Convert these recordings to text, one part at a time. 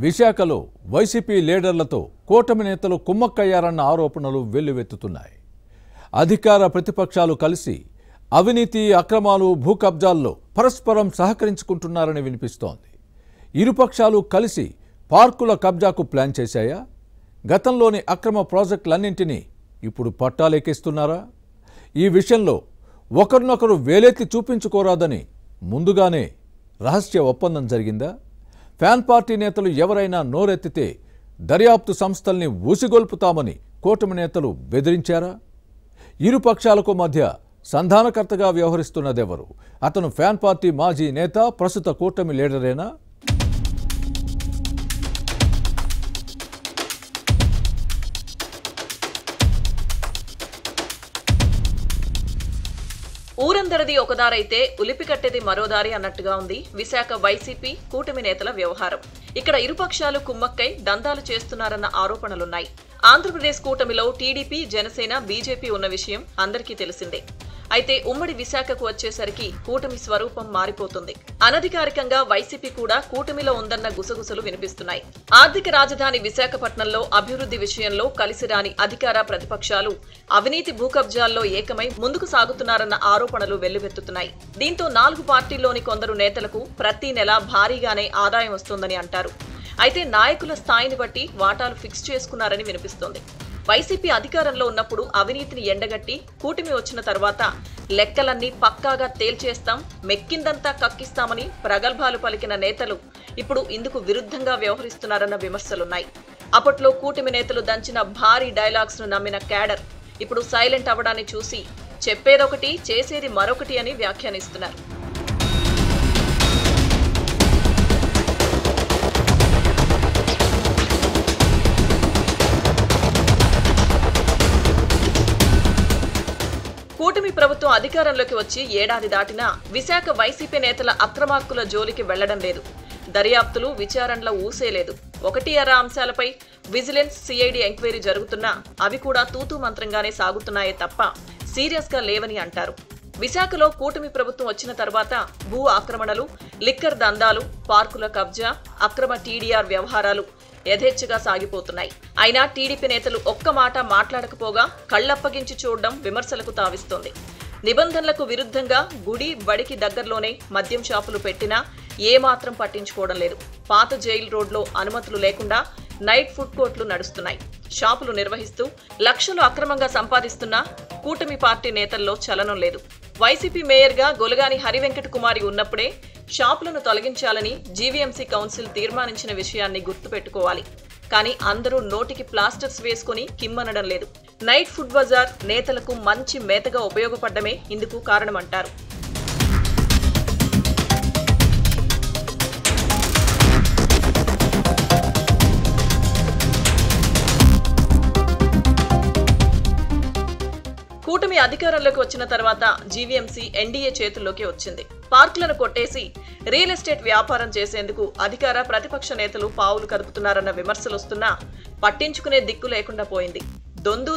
విశాఖలో వైసీపీ లీడర్లతో కూటమి నేతలు కుమ్మక్కయ్యారన్న ఆరోపణలు వెల్లువెత్తుతున్నాయి. అధికార ప్రతిపక్షాలు కలిసి అవినీతి, అక్రమాలు, భూ కబ్జాల్లో పరస్పరం సహకరించుకుంటున్నారని వినిపిస్తోంది. ఇరుపక్షాలు కలిసి పార్కుల కబ్జాకు ప్లాన్ చేశాయా? గతంలోని అక్రమ ప్రాజెక్టులన్నింటినీ ఇప్పుడు పట్టాలెక్కిస్తున్నారా? ఈ విషయంలో ఒకరినొకరు వేలెత్తి చూపించుకోరాదని ముందుగానే రహస్య ఒప్పందం జరిగిందా? ఫ్యాన్ పార్టీ నేతలు ఎవరైనా నోరెత్తితే దర్యాప్తు సంస్థల్ని ఊసిగొల్పుతామని కూటమి నేతలు బెదిరించారా? ఇరు పక్షాలకు మధ్య సంధానకర్తగా వ్యవహరిస్తున్నదెవరు? అతను ఫ్యాన్ పార్టీ మాజీ నేత, ప్రస్తుత కూటమి లీడరేనా? ఊరందరిది ఒకదారైతే ఉలిపికట్టేది మరోదారి అన్నట్టుగా ఉంది విశాఖ వైసీపీ కూటమి నేతల వ్యవహారం. ఇక్కడ ఇరుపక్షాలు కుమ్మక్కై దందాలు చేస్తున్నారన్న ఆరోపణలున్నాయి. ఆంధ్రప్రదేశ్ కూటమిలో టీడీపీ, జనసేన, బీజేపీ ఉన్న విషయం అందరికీ తెలిసిందే. అయితే ఉమ్మడి విశాఖకు వచ్చేసరికి కూటమి స్వరూపం మారిపోతుంది. అనధికారికంగా వైసీపీ కూడా కూటమిలో ఉందన్న గుసగుసలు వినిపిస్తున్నాయి. ఆర్థిక రాజధాని విశాఖపట్నంలో అభివృద్ధి విషయంలో కలిసిరాని అధికార ప్రతిపక్షాలు అవినీతి, భూ కబ్జాల్లో ఏకమై ముందుకు సాగుతున్నారన్న ఆరోపణలు వెల్లువెత్తుతున్నాయి. దీంతో 4 పార్టీల్లోని కొందరు నేతలకు ప్రతి నెల భారీగానే ఆదాయం వస్తోందని అంటారు. అయితే నాయకుల స్థాయిని బట్టి వాటాలు ఫిక్స్ చేసుకున్నారని వినిపిస్తోంది. వైసీపీ అధికారంలో ఉన్నప్పుడు అవినీతిని ఎండగట్టి కూటమి వచ్చిన తర్వాత లెక్కలన్నీ పక్కాగా తేల్చేస్తాం, మెక్కిందంతా కక్కిస్తామని ప్రగల్భాలు పలికిన నేతలు ఇప్పుడు ఇందుకు విరుద్ధంగా వ్యవహరిస్తున్నారన్న విమర్శలున్నాయి. అప్పట్లో కూటమి నేతలు దంచిన భారీ డైలాగ్స్ ను నమ్మిన క్యాడర్ ఇప్పుడు సైలెంట్ అవ్వడాన్ని చూసి చెప్పేదొకటి, చేసేది మరొకటి అని వ్యాఖ్యానిస్తున్నారు. కూటమి ప్రభుత్వం అధికారంలోకి వచ్చి ఏడాది దాటినా విశాఖ వైసీపీ నేతల అక్రమార్కుల జోలికి వెళ్లడం లేదు. దర్యాప్తులు, విచారణల ఊసేలేదు. 1-2 అంశాలపై విజిలెన్స్, సిఐడి ఎంక్వైరీ జరుగుతున్నా అవి కూడా తూతూ మంత్రంగానే సాగుతున్నాయే తప్ప సీరియస్ గా లేవని అంటారు. విశాఖలో కూటమి ప్రభుత్వం వచ్చిన తర్వాత భూ ఆక్రమణలు, లిక్కర్ దందాలు, పార్కుల కబ్జా, అక్రమ టీడీఆర్ వ్యవహారాలు యథేచ్ఛగా సాగిపోతున్నాయి. అయినా టీడీపీ నేతలు ఒక్క మాట మాట్లాడకపోగా కళ్లప్పగించి చూడడం విమర్శలకు తావిస్తోంది. నిబంధనలకు విరుద్ధంగా గుడి, బడికి దగ్గరలోనే మద్యం షాపులు పెట్టినా ఏమాత్రం పట్టించుకోవడం లేదు. పాత జైల్ రోడ్లో అనుమతులు లేకుండా నైట్ ఫుడ్ కోర్టులు నడుస్తున్నాయి. షాపులు నిర్వహిస్తూ లక్షలు అక్రమంగా సంపాదిస్తున్నా కూటమి పార్టీ నేతల్లో చలనం లేదు. వైసీపీ మేయర్గా గొలగాని హరివెంకట కుమారి ఉన్నప్పుడే షాపులను తొలగించాలని జీవీఎంసీ కౌన్సిల్ తీర్మానించిన విషయాన్ని గుర్తుపెట్టుకోవాలి. కానీ అందరూ నోటికి ప్లాస్టర్స్ వేసుకుని కిమ్మనడం లేదు. నైట్ ఫుడ్ బజార్ నేతలకు మంచి మేతగా ఉపయోగపడ్డమే ఇందుకు కారణమంటారు. కూటమి అధికారంలోకి వచ్చిన తర్వాత జీవీఎంసీ ఎన్డీఏ చేతుల్లోకి వచ్చింది. పార్కులను కొట్టేసి రియల్ ఎస్టేట్ వ్యాపారం చేసేందుకు అధికార ప్రతిపక్ష నేతలు పావులు కదుపుతున్నారన్న విమర్శలు వస్తున్నా పట్టించుకునే దిక్కు లేకుండా పోయింది.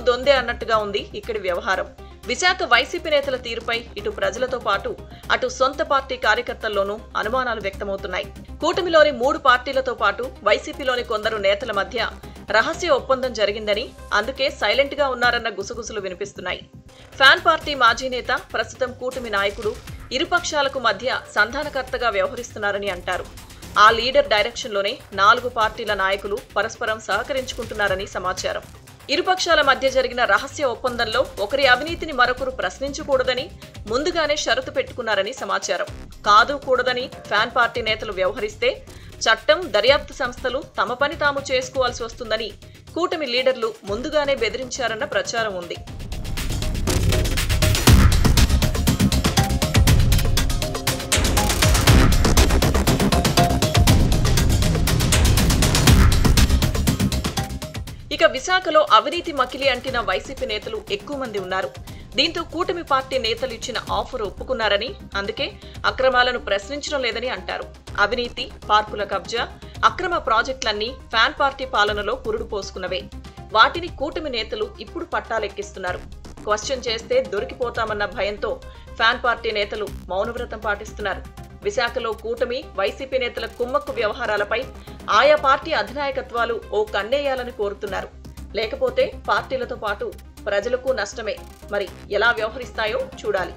దొందే అన్నట్టుగా ఉంది ఇక్కడి వ్యవహారం. విశాఖ వైసీపీ నేతల తీరుపై ఇటు ప్రజలతో పాటు అటు సొంత పార్టీ కార్యకర్తల్లోనూ అనుమానాలు వ్యక్తమవుతున్నాయి. కూటమిలోని 3 పార్టీలతో పాటు వైసీపీలోని కొందరు నేతల మధ్య రహస్య ఒప్పందం జరిగిందని, అందుకే సైలెంట్ గా ఉన్నారన్న గుసగుసలు వినిపిస్తున్నాయి. ఫ్యాన్ పార్టీ మాజీ నేత, ప్రస్తుతం కూటమి నాయకుడు ఇరుపక్షాలకు మధ్య సంధానకర్తగా వ్యవహరిస్తున్నారని అంటారు. ఆ లీడర్ డైరెక్షన్లోనే 4 పార్టీల నాయకులు పరస్పరం సహకరించుకుంటున్నారని సమాచారం. ఇరుపక్షాల మధ్య జరిగిన రహస్య ఒప్పందంలో ఒకరి అవినీతిని మరొకరు ప్రశ్నించకూడదని ముందుగానే షరతు పెట్టుకున్నారని సమాచారం. కాదు కూడదని ఫ్యాన్ పార్టీ నేతలు వ్యవహరిస్తే చట్టం, దర్యాప్తు సంస్థలు తమ పని తాము చేసుకోవాల్సి వస్తుందని కూటమి లీడర్లు ముందుగానే బెదిరించారన్న ప్రచారం ఉంది. ఇక విశాఖలో అవినీతి మకిలి అంటిన వైసీపీ నేతలు ఎక్కువ మంది ఉన్నారు. దీంతో కూటమి పార్టీ నేతలు ఇచ్చిన ఆఫర్ ఒప్పుకున్నారని, అందుకే అక్రమాలను ప్రశ్నించడం లేదని అంటారు. అవినీతి, పార్కుల కబ్జా, అక్రమ ప్రాజెక్టులన్నీ ఫ్యాన్ పార్టీ పాలనలో పురుడు పోసుకున్నవే. వాటిని కూటమి నేతలు ఇప్పుడు పట్టాలెక్కిస్తున్నారు. క్వశ్చన్ చేస్తే దొరికిపోతామన్న భయంతో ఫ్యాన్ పార్టీ నేతలు మౌనవ్రతం పాటిస్తున్నారు. విశాఖలో కూటమి వైసీపీ నేతల కుమ్మక్కు వ్యవహారాలపై ఆయా పార్టీ అధినాయకత్వాలు ఓ కన్నేయాలని కోరుతున్నారు. లేకపోతే పార్టీలతో పాటు ప్రజలకు నష్టమే. మరి ఎలా వ్యవహరిస్తాయో చూడాలి.